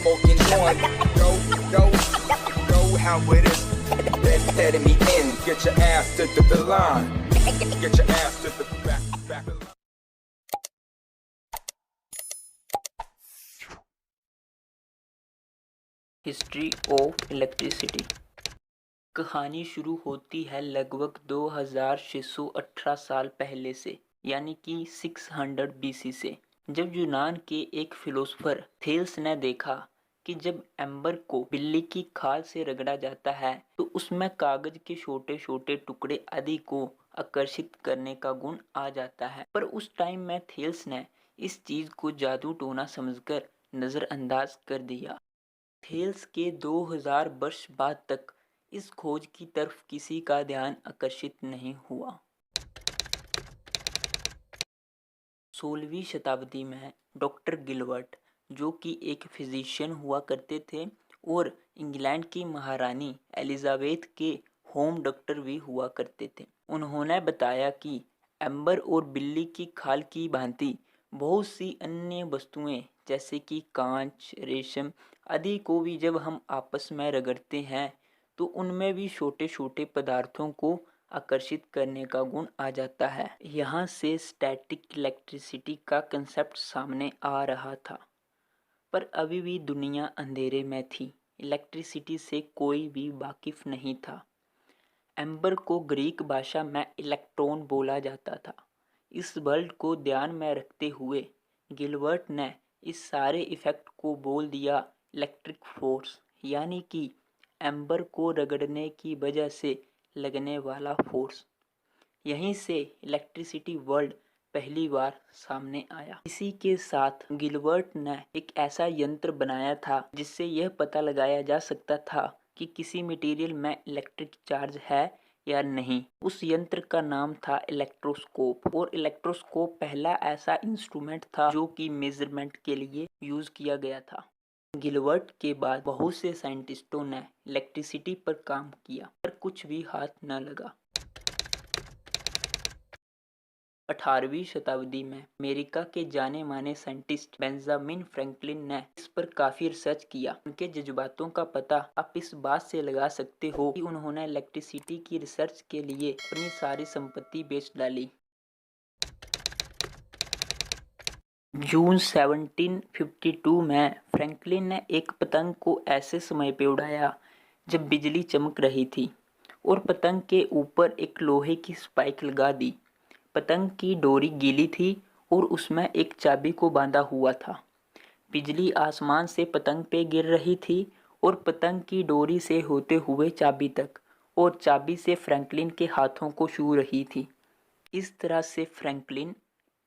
smoking on. Know how it is. Letting me in. Get your ass to the line. Get your ass to the back of the line. History of electricity. कहानी शुरू होती है लगभग 2618 साल पहले से, यानी कि 600 बीसी से, जब यूनान के एक फिलोसोफर थेल्स ने देखा कि जब एम्बर को बिल्ली की खाल से रगड़ा जाता है तो उसमें कागज के छोटे छोटे टुकड़े आदि को आकर्षित करने का गुण आ जाता है। पर उस टाइम में थेल्स ने इस चीज को जादू टोना समझकर नजरअंदाज कर दिया। थेल्स के 2000 वर्ष बाद तक इस खोज की तरफ किसी का ध्यान आकर्षित नहीं हुआ। 16वीं शताब्दी में डॉक्टर गिलबर्ट, जो कि एक फिजिशियन हुआ करते थे और इंग्लैंड की महारानी एलिजाबेथ के होम डॉक्टर भी हुआ करते थे, उन्होंने बताया कि एम्बर और बिल्ली की खाल की भांति बहुत सी अन्य वस्तुएं जैसे कि कांच, रेशम आदि को भी जब हम आपस में रगड़ते हैं तो उनमें भी छोटे छोटे पदार्थों को आकर्षित करने का गुण आ जाता है। यहाँ से स्टैटिक इलेक्ट्रिसिटी का कंसेप्ट सामने आ रहा था, पर अभी भी दुनिया अंधेरे में थी। इलेक्ट्रिसिटी से कोई भी वाकिफ नहीं था। एम्बर को ग्रीक भाषा में इलेक्ट्रॉन बोला जाता था। इस वर्ड को ध्यान में रखते हुए गिलबर्ट ने इस सारे इफेक्ट को बोल दिया इलेक्ट्रिक फोर्स, यानी कि एम्बर को रगड़ने की वजह से लगने वाला फोर्स। यहीं से इलेक्ट्रिसिटी वर्ड पहली बार सामने आया। इसी के साथ गिलबर्ट ने एक ऐसा यंत्र बनाया था जिससे यह पता लगाया जा सकता था कि किसी मटेरियल में इलेक्ट्रिक चार्ज है या नहीं। उस यंत्र का नाम था इलेक्ट्रोस्कोप, और इलेक्ट्रोस्कोप पहला ऐसा इंस्ट्रूमेंट था जो कि मेजरमेंट के लिए यूज किया गया था। गिलबर्ट के बाद बहुत से साइंटिस्टों ने इलेक्ट्रिसिटी पर काम किया, पर कुछ भी हाथ न लगा। 18वीं शताब्दी में अमेरिका के जाने माने साइंटिस्ट बेंजामिन फ्रैंकलिन ने इस पर काफी रिसर्च किया। उनके जज्बातों का पता आप इस बात से लगा सकते हो कि उन्होंने इलेक्ट्रिसिटी की रिसर्च के लिए अपनी सारी संपत्ति बेच डाली। जून 1752 में फ्रैंकलिन ने एक पतंग को ऐसे समय पे उड़ाया जब बिजली चमक रही थी और पतंग के ऊपर एक लोहे की स्पाइक लगा दी। पतंग की डोरी गीली थी और उसमें एक चाबी को बांधा हुआ था। बिजली आसमान से पतंग पे गिर रही थी और पतंग की डोरी से होते हुए चाबी तक, और चाबी से फ्रैंकलिन के हाथों को छू रही थी। इस तरह से फ्रैंकलिन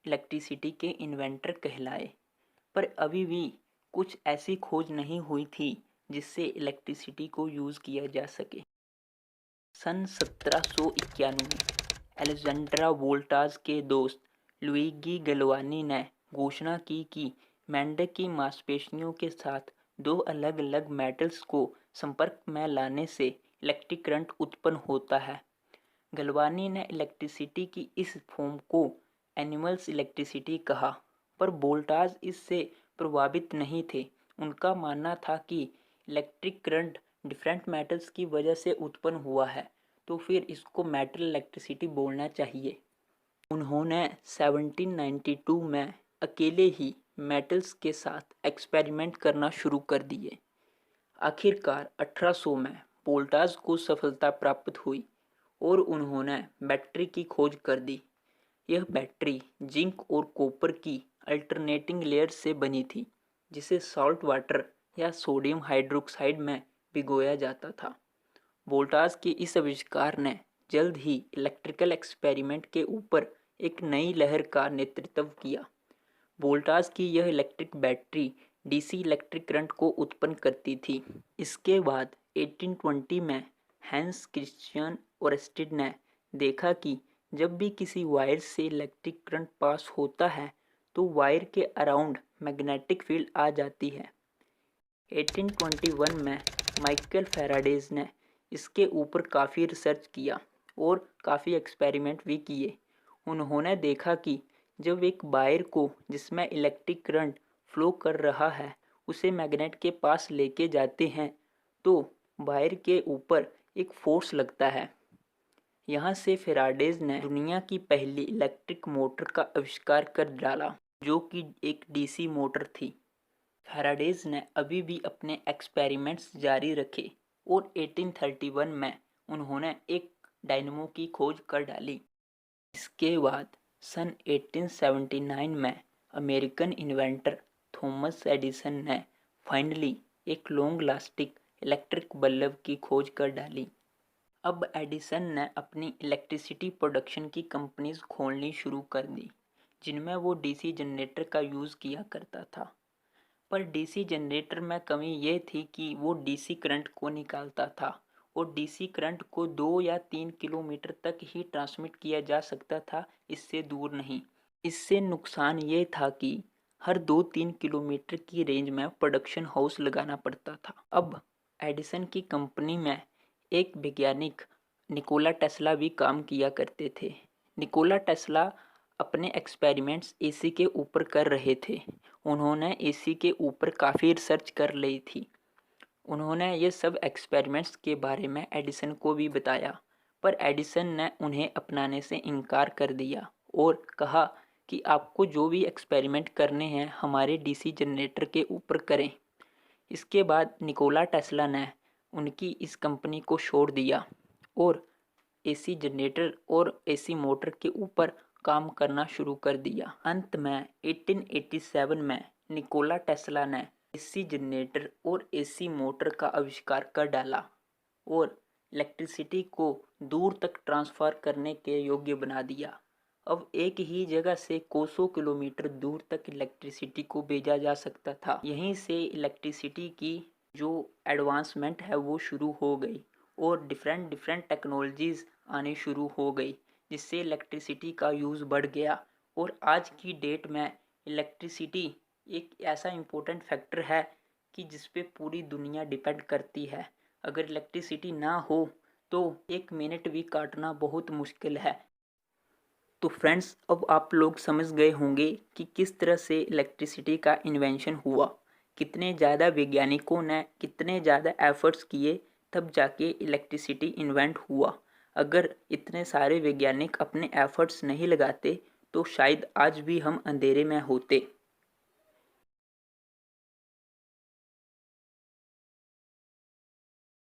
इलेक्ट्रिसिटी के इन्वेंटर कहलाए। पर अभी भी कुछ ऐसी खोज नहीं हुई थी जिससे इलेक्ट्रिसिटी को यूज किया जा सके। सन 1791 में अलेक्जेंड्रा वोल्टाज के दोस्त लुइगी गलवानी ने घोषणा की कि मेंढक की मांसपेशियों के साथ दो अलग अलग मेटल्स को संपर्क में लाने से इलेक्ट्रिक करंट उत्पन्न होता है। गलवानी ने इलेक्ट्रिसिटी की इस फॉर्म को एनिमल्स इलेक्ट्रिसिटी कहा, पर वोल्टाज इससे प्रभावित नहीं थे। उनका मानना था कि इलेक्ट्रिक करंट डिफरेंट मेटल्स की वजह से उत्पन्न हुआ है, तो फिर इसको मेटल इलेक्ट्रिसिटी बोलना चाहिए। उन्होंने 1792 में अकेले ही मेटल्स के साथ एक्सपेरिमेंट करना शुरू कर दिए। आखिरकार 1800 में वोल्टाज को सफलता प्राप्त हुई और उन्होंने बैटरी की खोज कर दी। यह बैटरी जिंक और कॉपर की अल्टरनेटिंग लेयर से बनी थी, जिसे सॉल्ट वाटर या सोडियम हाइड्रोक्साइड में भिगोया जाता था। वोल्टाज के इस आविष्कार ने जल्द ही इलेक्ट्रिकल एक्सपेरिमेंट के ऊपर एक नई लहर का नेतृत्व किया। वोल्टाज की यह electric battery DC electric current को उत्पन्न करती थी। इसके बाद 1820 में हैंस क्रिश्चियन ओरस्टेड ने देखा कि जब भी किसी वायर से इलेक्ट्रिक करंट पास होता है तो वायर के अराउंड मैग्नेटिक फील्ड आ जाती है। 1821 में माइकल फैराडेज ने इसके ऊपर काफ़ी रिसर्च किया और काफ़ी एक्सपेरिमेंट भी किए। उन्होंने देखा कि जब एक वायर को जिसमें इलेक्ट्रिक करंट फ्लो कर रहा है उसे मैग्नेट के पास लेके जाते हैं तो वायर के ऊपर एक फोर्स लगता है। यहाँ से फेराडेज ने दुनिया की पहली इलेक्ट्रिक मोटर का आविष्कार कर डाला, जो कि एक डीसी मोटर थी। फेराडेज ने अभी भी अपने एक्सपेरिमेंट्स जारी रखे और 1831 में उन्होंने एक डायनमो की खोज कर डाली। इसके बाद सन 1879 में अमेरिकन इन्वेंटर थॉमस एडिसन ने फाइनली एक लॉन्ग लास्टिंग इलेक्ट्रिक बल्ब की खोज कर डाली। अब एडिसन ने अपनी इलेक्ट्रिसिटी प्रोडक्शन की कंपनीज खोलनी शुरू कर दी, जिनमें वो डीसी जनरेटर का यूज़ किया करता था। पर डीसी जनरेटर में कमी ये थी कि वो डीसी करंट को निकालता था और डीसी करंट को 2 या 3 किलोमीटर तक ही ट्रांसमिट किया जा सकता था, इससे दूर नहीं। इससे नुकसान ये था कि हर 2-3 किलोमीटर की रेंज में प्रोडक्शन हाउस लगाना पड़ता था। अब एडिसन की कंपनी में एक वैज्ञानिक निकोला टेस्ला भी काम किया करते थे। निकोला टेस्ला अपने एक्सपेरिमेंट्स एसी के ऊपर कर रहे थे। उन्होंने एसी के ऊपर काफ़ी रिसर्च कर ली थी। उन्होंने ये सब एक्सपेरिमेंट्स के बारे में एडिसन को भी बताया, पर एडिसन ने उन्हें अपनाने से इनकार कर दिया और कहा कि आपको जो भी एक्सपेरिमेंट करने हैं हमारे डीसी जनरेटर के ऊपर करें। इसके बाद निकोला टेस्ला ने उनकी इस कंपनी को छोड़ दिया और एसी जनरेटर और एसी मोटर के ऊपर काम करना शुरू कर दिया। अंत में 1887 में निकोला टेस्ला ने एसी जनरेटर और एसी मोटर का आविष्कार कर डाला और इलेक्ट्रिसिटी को दूर तक ट्रांसफ़र करने के योग्य बना दिया। अब एक ही जगह से कोसों किलोमीटर दूर तक इलेक्ट्रिसिटी को भेजा जा सकता था। यहीं से इलेक्ट्रिसिटी की जो एडवांसमेंट है वो शुरू हो गई और डिफरेंट टेक्नोलॉजीज़ आनी शुरू हो गई, जिससे इलेक्ट्रिसिटी का यूज़ बढ़ गया। और आज की डेट में इलेक्ट्रिसिटी एक ऐसा इम्पोर्टेंट फैक्टर है कि जिस पे पूरी दुनिया डिपेंड करती है। अगर इलेक्ट्रिसिटी ना हो तो एक मिनट भी काटना बहुत मुश्किल है। तो फ्रेंड्स, अब आप लोग समझ गए होंगे कि किस तरह से इलेक्ट्रिसिटी का इन्वेंशन हुआ, कितने ज़्यादा वैज्ञानिकों ने कितने ज़्यादा एफर्ट्स किए तब जाके इलेक्ट्रिसिटी इन्वेंट हुआ। अगर इतने सारे वैज्ञानिक अपने एफर्ट्स नहीं लगाते तो शायद आज भी हम अंधेरे में होते।